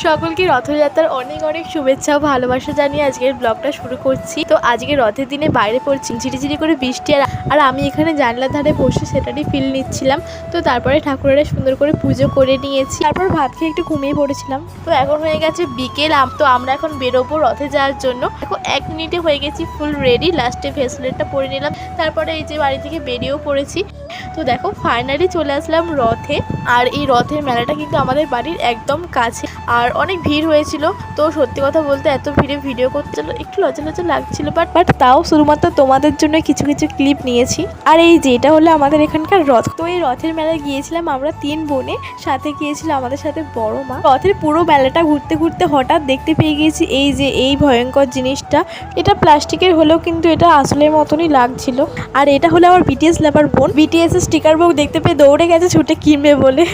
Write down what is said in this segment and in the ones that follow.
সকলকে রথযাত্রার অনেক অনেক শুভেচ্ছা ও ভালোবাসা জানিয়ে আজকের ব্লগটা শুরু করছি। তো আজকে রথের দিনে বাইরে পড়ছি ঝিরিঝিরি করে বৃষ্টি, আর আমি এখানে জানলার ধারে বসে সেটারই ফিল নিচ্ছিলাম। তো তারপরে ঠাকুরেরা সুন্দর করে পুজো করে নিয়েছি, তারপর ভাত খেয়ে একটু ঘুমিয়ে পড়েছিলাম। তো এখন হয়ে গেছে বিকেল, তো আমরা এখন বেরোবো রথে যাওয়ার জন্য। এখন 1 মিনিটে হয়ে গেছি ফুল রেডি, লাস্টে ফেসলেটটা পরে নিলাম, তারপরে এই যে বাড়ি থেকে বেরিয়েও পড়েছি। তো দেখো ফাইনালি চলে আসলাম রথে। আর এই রথের মেলাটা কিন্তু আমাদের বাড়ির একদম কাছে, আর অনেক ভিড় হয়েছিল। তো সত্যি কথা বলতে এত ভিড়ে ভিডিও করতে একটু লজ্জা লজ্জা লাগছিল, বাট তাও শুধুমাত্র তোমাদের জন্য কিছু কিছু ক্লিপ নিয়েছি। আর এই যে এটা হলো আমাদের এখানকার রথ। তো এই রথের মেলায় গিয়েছিলাম আমরা 3 বোনে, সাথে গিয়েছিল আমাদের সাথে বড় মা। রথের পুরো মেলাটা ঘুরতে ঘুরতে হঠাৎ দেখতে পেয়ে গিয়েছি এই যে এই ভয়ঙ্কর জিনিসটা। এটা প্লাস্টিকের হলেও কিন্তু এটা আসলের মতনই লাগছিল। আর এটা হলো আমার বিটিএস লাভার বোন, বিটিএস এর স্টিকার বুক দেখতে পেয়ে দৌড়ে গেছে ছুটে কিনবে বলে।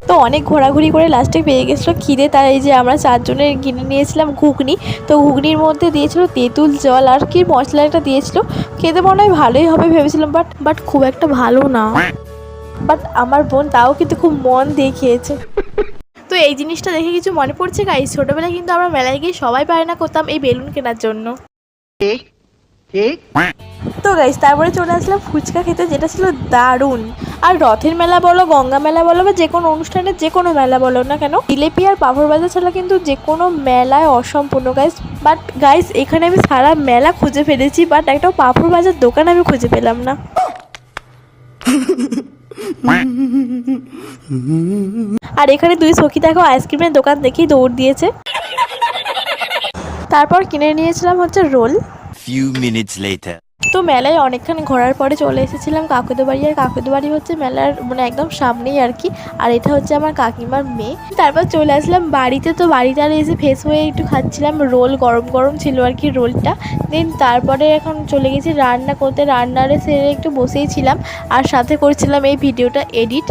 তো অনেক ঘোরাঘুরি করে লাস্টে পেয়ে গেছিলো খিদে, তাই এই যে আমরা 4 জনের কিনে নিয়েছিলাম ঘুগনি। তো ঘুগনির মধ্যে দিয়েছিল তেঁতুল জল আর কি মশলা একটা দিয়েছিল, খেতে মনে হয় ভালোই হবে ভেবেছিলাম, বাট খুব একটা ভালো না। বাট আমার বোন তাও কিন্তু খুব মন দিয়ে খেয়েছে। তো এই জিনিসটা দেখে কিছু মনে পড়ছে গাইস, ছোটবেলায় কিন্তু আমরা মেলায় গিয়ে সবাই বায়না করতাম এই বেলুন কেনার জন্য। তো গাইস তারপরে চলে আসলাম ফুচকা খেতে, যেটা ছিল দারুণ। আর রথের মেলা বলো, গঙ্গা মেলা বলো, বা যে কোনো অনুষ্ঠানের যে কোনো মেলা বলো না কেন, জিলেপি আর পাঁপড় ভাজা ছাড়া কিন্তু যে কোনো মেলায় অসম্পূর্ণ গাইস। বাট গাইস এখানে আমি সারা মেলা খুঁজে ফেলেছি, বাট একটা পাঁপড় ভাজার দোকান আমি খুঁজে পেলাম না। আর এখানে 2 সখী দেখো আইসক্রিমের দোকান দেখেই দৌড় দিয়েছে। তারপর কিনে নিয়েছিলাম হচ্ছে রোল। Few minutes later. তো মেলায় অনেকখানি ঘোরার পরে চলে এসেছিলাম কাকুদের বাড়ি। আর কাকুদের বাড়ি হচ্ছে মেলার মানে একদম সামনেই আর কি। আর এটা হচ্ছে আমার কাকিমার মেয়ে। তারপর চলে আসলাম বাড়িতে। তো বাড়িতে আর এসে ফ্রেশ হয়ে একটু খাচ্ছিলাম রোল, গরম গরম ছিল আর কি রোলটা। দেন তারপরে এখন চলে গেছি রান্না করতে, রান্নারে সেরে একটু বসেই ছিলাম আর সাথে করছিলাম এই ভিডিওটা এডিট।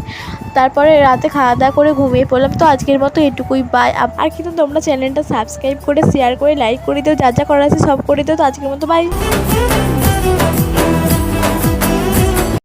তারপরে রাতে খাওয়া দাওয়া করে ঘুমিয়ে পড়লাম। তো আজকের মতো এটুকুই, বাই। আর কিন্তু তোমরা চ্যানেলটা সাবস্ক্রাইব করে শেয়ার করে লাইক করে দিও, যা যা করার আছে সব করে দিও। তো আজকের মতো বাই।